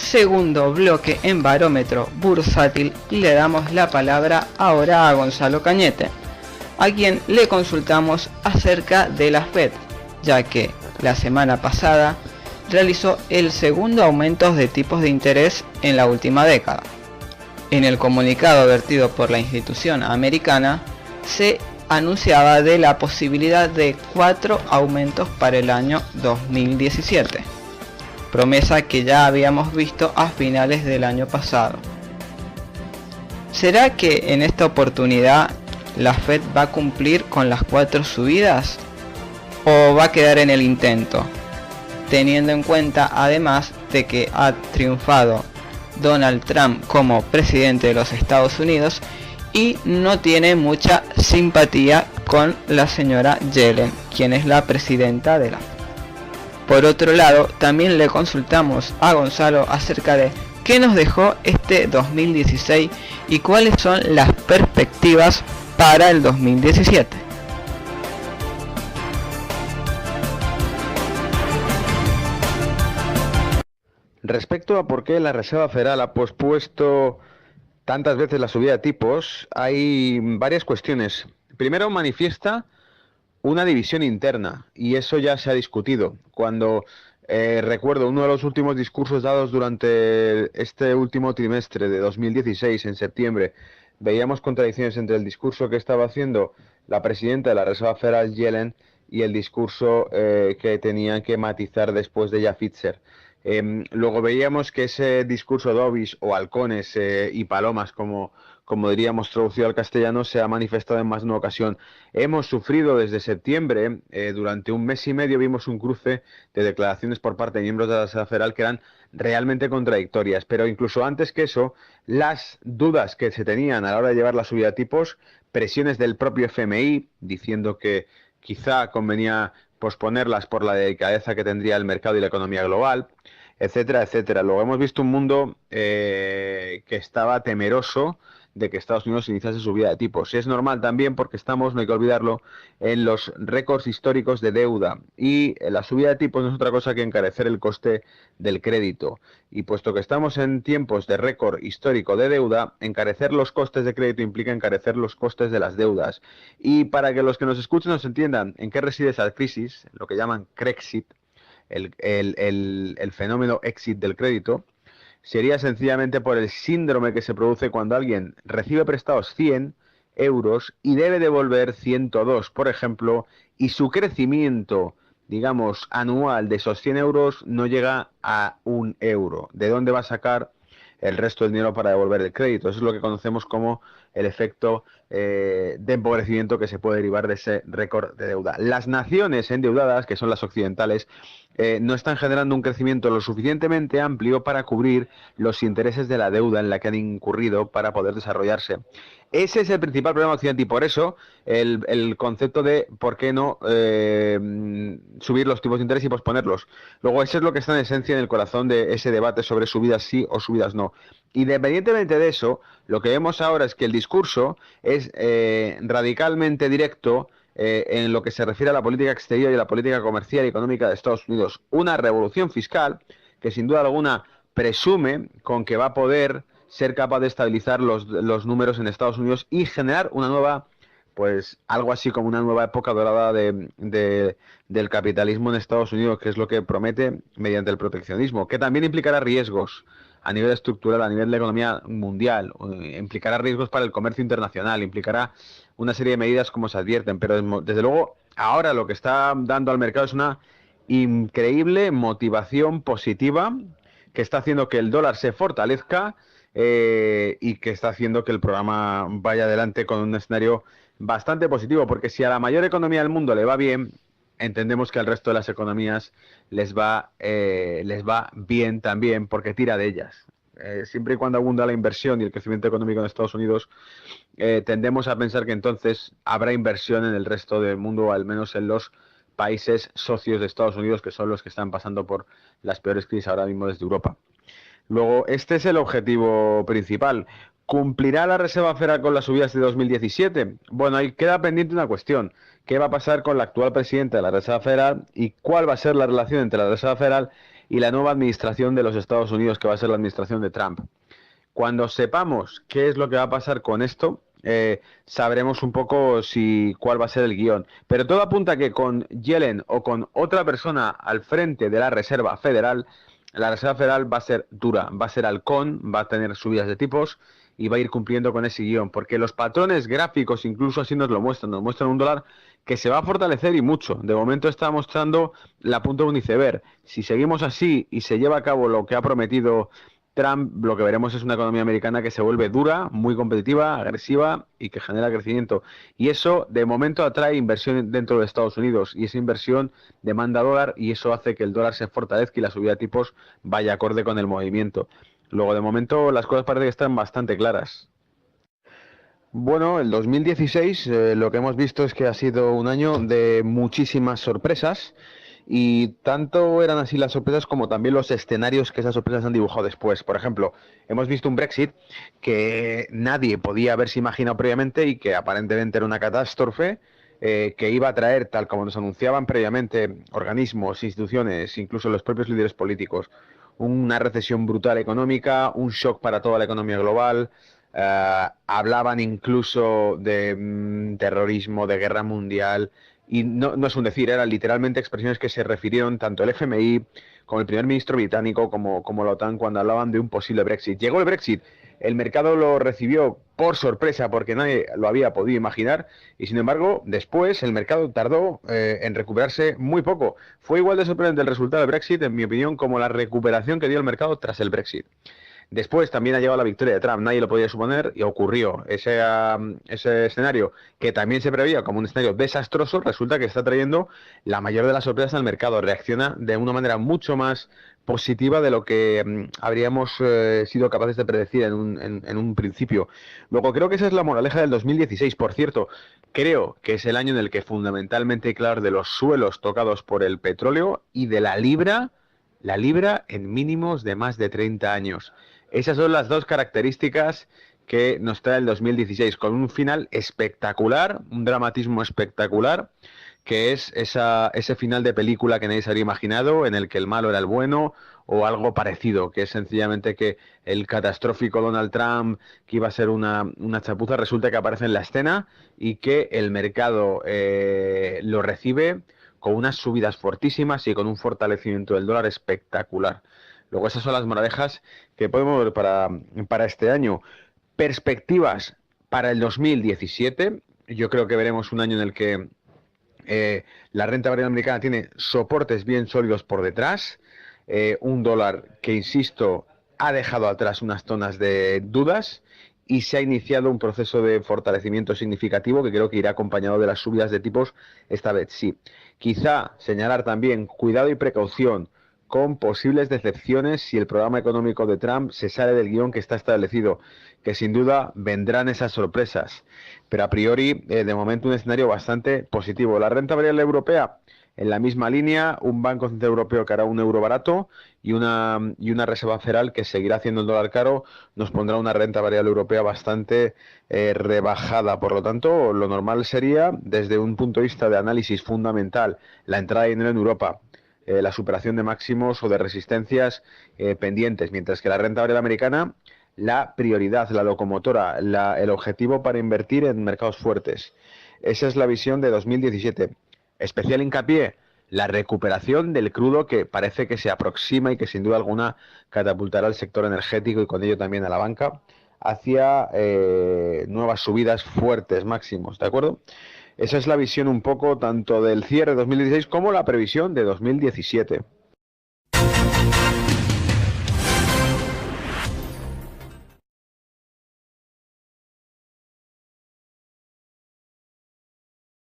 segundo bloque en Barómetro Bursátil y le damos la palabra ahora a Gonzalo Cañete, a quien le consultamos acerca de la Fed, ya que la semana pasada realizó el segundo aumento de tipos de interés en la última década. En el comunicado vertido por la institución americana se anunciaba de la posibilidad de 4 aumentos para el año 2017, promesa que ya habíamos visto a finales del año pasado. ¿Será que en esta oportunidad la Fed va a cumplir con las 4 subidas o va a quedar en el intento, teniendo en cuenta además de que ha triunfado Donald Trump como presidente de los Estados Unidos y no tiene mucha simpatía con la señora Yellen, quien es la presidenta de la Fed? Por otro lado, también le consultamos a Gonzalo acerca de qué nos dejó este 2016 y cuáles son las perspectivas para el 2017. Respecto a por qué la Reserva Federal ha pospuesto tantas veces la subida de tipos, hay varias cuestiones. Primero, manifiesta una división interna, y eso ya se ha discutido. Cuando recuerdo uno de los últimos discursos dados durante este último trimestre de 2016, en septiembre, veíamos contradicciones entre el discurso que estaba haciendo la presidenta de la Reserva Federal, Yellen, y el discurso que tenían que matizar después de ella Fitzer. Luego veíamos que ese discurso dovish o halcones y palomas, como diríamos traducido al castellano, se ha manifestado en más de una ocasión. Hemos sufrido desde septiembre, durante un mes y medio, vimos un cruce de declaraciones por parte de miembros de la Reserva Federal que eran realmente contradictorias. Pero incluso antes que eso, las dudas que se tenían a la hora de llevar la subida de tipos, presiones del propio FMI diciendo que quizá convenía posponerlas por la delicadeza que tendría el mercado y la economía global, etcétera, etcétera. Luego hemos visto un mundo que estaba temeroso de que Estados Unidos iniciase subida de tipos. Y es normal también porque estamos, no hay que olvidarlo, en los récords históricos de deuda. Y la subida de tipos no es otra cosa que encarecer el coste del crédito. Y puesto que estamos en tiempos de récord histórico de deuda, encarecer los costes de crédito implica encarecer los costes de las deudas. Y para que los que nos escuchen nos entiendan en qué reside esa crisis, lo que llaman Crexit, el fenómeno exit del crédito, sería sencillamente por el síndrome que se produce cuando alguien recibe prestados 100 euros y debe devolver 102, por ejemplo, y su crecimiento, digamos, anual de esos 100 euros no llega a 1 euro. ¿De dónde va a sacar el resto del dinero para devolver el crédito? Eso es lo que conocemos como el efecto de empobrecimiento que se puede derivar de ese récord de deuda. Las naciones endeudadas, que son las occidentales, no están generando un crecimiento lo suficientemente amplio para cubrir los intereses de la deuda en la que han incurrido para poder desarrollarse. Ese es el principal problema occidente y por eso el concepto de por qué no subir los tipos de interés y posponerlos. Luego, eso es lo que está en esencia en el corazón de ese debate sobre subidas sí o subidas no. Independientemente de eso, lo que vemos ahora es que el discurso es radicalmente directo en lo que se refiere a la política exterior y a la política comercial y económica de Estados Unidos. Una revolución fiscal que sin duda alguna presume con que va a poder ser capaz de estabilizar los números en Estados Unidos y generar una nueva, pues algo así como una nueva época dorada del capitalismo en Estados Unidos, que es lo que promete mediante el proteccionismo, que también implicará riesgos a nivel estructural, a nivel de la economía mundial, implicará riesgos para el comercio internacional, implicará una serie de medidas como se advierten, pero desde luego ahora lo que está dando al mercado es una increíble motivación positiva que está haciendo que el dólar se fortalezca y que está haciendo que el programa vaya adelante con un escenario bastante positivo, porque si a la mayor economía del mundo le va bien, entendemos que al resto de las economías les va bien también porque tira de ellas. Siempre y cuando abunda la inversión y el crecimiento económico en Estados Unidos, tendemos a pensar que entonces habrá inversión en el resto del mundo, o al menos en los países socios de Estados Unidos, que son los que están pasando por las peores crisis ahora mismo desde Europa. Luego, este es el objetivo principal. ¿Cumplirá la Reserva Federal con las subidas de 2017? Bueno, ahí queda pendiente una cuestión. ¿Qué va a pasar con la actual presidenta de la Reserva Federal y cuál va a ser la relación entre la Reserva Federal y la nueva administración de los Estados Unidos, que va a ser la administración de Trump. Cuando sepamos qué es lo que va a pasar con esto, sabremos un poco cuál va a ser el guión. Pero todo apunta a que con Yellen o con otra persona al frente de la Reserva Federal va a ser dura, va a ser halcón, va a tener subidas de tipos y va a ir cumpliendo con ese guión. Porque los patrones gráficos incluso así nos muestran un dólar que se va a fortalecer y mucho. De momento está mostrando la punta de un iceberg. Si seguimos así y se lleva a cabo lo que ha prometido Trump, lo que veremos es una economía americana que se vuelve dura, muy competitiva, agresiva y que genera crecimiento. Y eso, de momento, atrae inversión dentro de Estados Unidos. Y esa inversión demanda dólar y eso hace que el dólar se fortalezca y la subida de tipos vaya acorde con el movimiento. Luego, de momento, las cosas parece que están bastante claras. Bueno, el 2016 lo que hemos visto es que ha sido un año de muchísimas sorpresas. Y tanto eran así las sorpresas como también los escenarios que esas sorpresas han dibujado después. Por ejemplo, hemos visto un Brexit que nadie podía haberse imaginado previamente y que aparentemente era una catástrofe que iba a traer, tal como nos anunciaban previamente organismos, instituciones, incluso los propios líderes políticos, una recesión brutal económica, un shock para toda la economía global. Hablaban incluso de terrorismo, de guerra mundial. Y no es un decir, eran literalmente expresiones que se refirieron tanto el FMI como el primer ministro británico como la OTAN cuando hablaban de un posible Brexit. Llegó el Brexit, el mercado lo recibió por sorpresa porque nadie lo había podido imaginar y sin embargo después el mercado tardó en recuperarse muy poco. Fue igual de sorprendente el resultado del Brexit, en mi opinión, como la recuperación que dio el mercado tras el Brexit. Después también ha llegado la victoria de Trump, nadie lo podía suponer y ocurrió. Ese escenario que también se preveía como un escenario desastroso, resulta que está trayendo la mayor de las sorpresas al mercado. Reacciona de una manera mucho más positiva de lo que habríamos sido capaces de predecir en un principio. Luego creo que esa es la moraleja del 2016. Por cierto, creo que es el año en el que fundamentalmente hay que hablar de los suelos tocados por el petróleo y de la libra en mínimos de más de 30 años. Esas son las dos características que nos trae el 2016, con un final espectacular, un dramatismo espectacular, que es ese final de película que nadie se habría imaginado, en el que el malo era el bueno, o algo parecido, que es sencillamente que el catastrófico Donald Trump, que iba a ser una chapuza, resulta que aparece en la escena y que el mercado lo recibe con unas subidas fortísimas y con un fortalecimiento del dólar espectacular. Luego esas son las moralejas que podemos ver para este año. Perspectivas para el 2017. Yo creo que veremos un año en el que la renta variable americana tiene soportes bien sólidos por detrás. Un dólar que, insisto, ha dejado atrás unas zonas de dudas y se ha iniciado un proceso de fortalecimiento significativo que creo que irá acompañado de las subidas de tipos esta vez sí. Quizá señalar también cuidado y precaución con posibles decepciones si el programa económico de Trump se sale del guión que está establecido, que sin duda vendrán esas sorpresas. Pero a priori, de momento, un escenario bastante positivo. La renta variable europea, en la misma línea, un Banco Central Europeo que hará un euro barato y una Reserva Federal que seguirá haciendo el dólar caro, nos pondrá una renta variable europea bastante rebajada. Por lo tanto, lo normal sería, desde un punto de vista de análisis fundamental, la entrada de dinero en Europa, la superación de máximos o de resistencias pendientes, mientras que la renta variable americana, la prioridad, la locomotora, el objetivo para invertir en mercados fuertes. Esa es la visión de 2017. Especial hincapié, la recuperación del crudo que parece que se aproxima y que sin duda alguna catapultará al sector energético y con ello también a la banca hacia nuevas subidas fuertes, máximos, ¿de acuerdo? Esa es la visión un poco tanto del cierre de 2016 como la previsión de 2017.